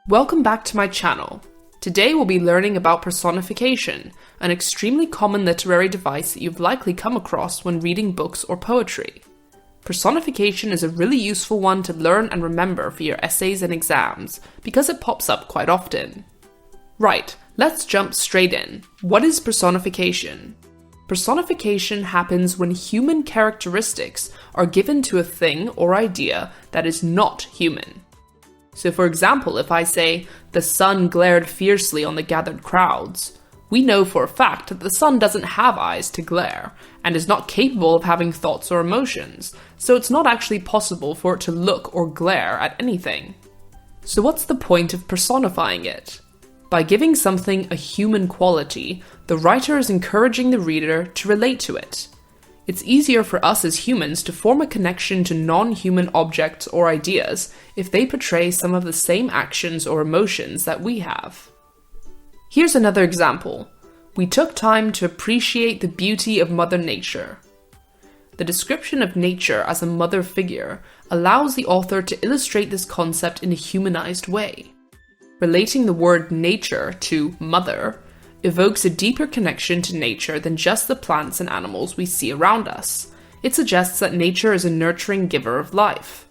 Welcome back to my channel. Today we'll be learning about personification, an extremely common literary device that you've likely come across when reading books or poetry. Personification is a really useful one to learn and remember for your essays and exams, because it pops up quite often. Right, let's jump straight in. What is personification? Personification happens when human characteristics are given to a thing or idea that is not human. So for example, if I say, the sun glared fiercely on the gathered crowds, we know for a fact that the sun doesn't have eyes to glare, and is not capable of having thoughts or emotions, so it's not actually possible for it to look or glare at anything. So what's the point of personifying it? By giving something a human quality, the writer is encouraging the reader to relate to it. It's easier for us as humans to form a connection to non-human objects or ideas if they portray some of the same actions or emotions that we have. Here's another example. We took time to appreciate the beauty of Mother Nature. The description of nature as a mother figure allows the author to illustrate this concept in a humanized way. Relating the word nature to mother evokes a deeper connection to nature than just the plants and animals we see around us. It suggests that nature is a nurturing giver of life.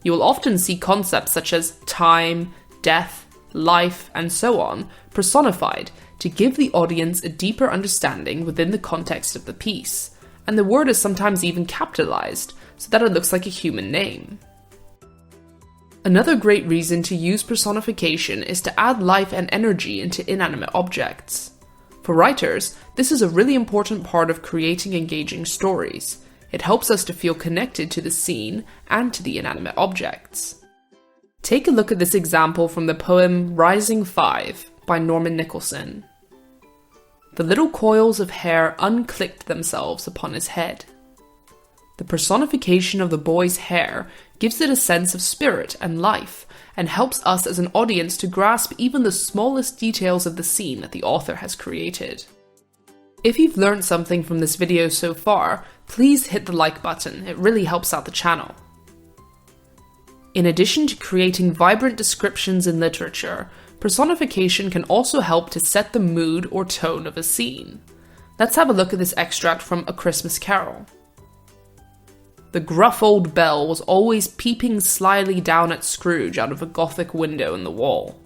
You will often see concepts such as time, death, life, and so on personified to give the audience a deeper understanding within the context of the piece, and the word is sometimes even capitalized so that it looks like a human name. Another great reason to use personification is to add life and energy into inanimate objects. For writers, this is a really important part of creating engaging stories. It helps us to feel connected to the scene and to the inanimate objects. Take a look at this example from the poem Rising 5 by Norman Nicholson. The little coils of hair unclicked themselves upon his head. The personification of the boy's hair gives it a sense of spirit and life, and helps us as an audience to grasp even the smallest details of the scene that the author has created. If you've learned something from this video so far, please hit the like button, it really helps out the channel. In addition to creating vibrant descriptions in literature, personification can also help to set the mood or tone of a scene. Let's have a look at this extract from A Christmas Carol. The gruff old bell was always peeping slyly down at Scrooge out of a Gothic window in the wall.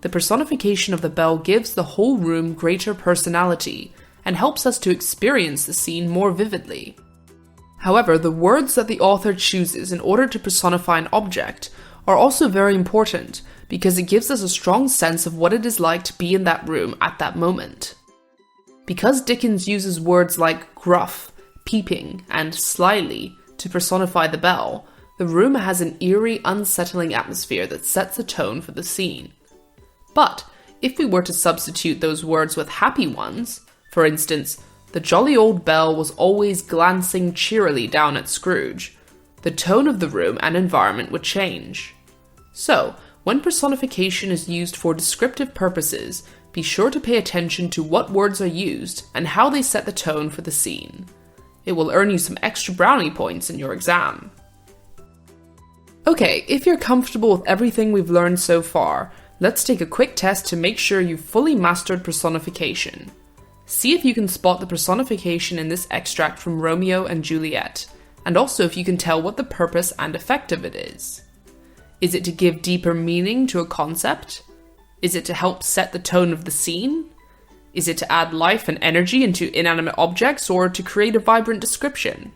The personification of the bell gives the whole room greater personality and helps us to experience the scene more vividly. However, the words that the author chooses in order to personify an object are also very important because it gives us a strong sense of what it is like to be in that room at that moment. Because Dickens uses words like gruff, peeping, and slyly to personify the bell, the room has an eerie, unsettling atmosphere that sets a tone for the scene. But if we were to substitute those words with happy ones, for instance, the jolly old bell was always glancing cheerily down at Scrooge, the tone of the room and environment would change. So, when personification is used for descriptive purposes, be sure to pay attention to what words are used and how they set the tone for the scene. It will earn you some extra brownie points in your exam. Okay, if you're comfortable with everything we've learned so far, let's take a quick test to make sure you've fully mastered personification. See if you can spot the personification in this extract from Romeo and Juliet, and also if you can tell what the purpose and effect of it is. Is it to give deeper meaning to a concept? Is it to help set the tone of the scene? Is it to add life and energy into inanimate objects, or to create a vibrant description?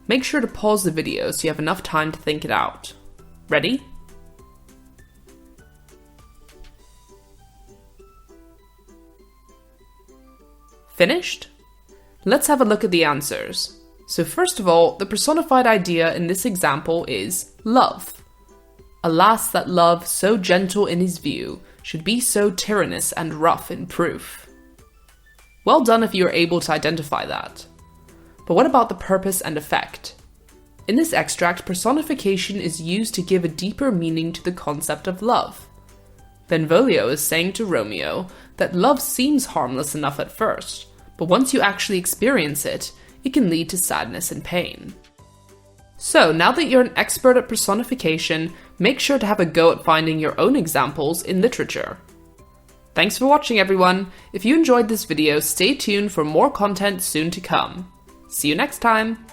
Make sure to pause the video so you have enough time to think it out. Ready? Finished? Let's have a look at the answers. So first of all, the personified idea in this example is love. Alas, that love, so gentle in his view, should be so tyrannous and rough in proof. Well done if you are able to identify that. But what about the purpose and effect? In this extract, personification is used to give a deeper meaning to the concept of love. Benvolio is saying to Romeo that love seems harmless enough at first, but once you actually experience it, it can lead to sadness and pain. So now that you're an expert at personification, make sure to have a go at finding your own examples in literature. Thanks for watching, everyone! If you enjoyed this video, stay tuned for more content soon to come. See you next time!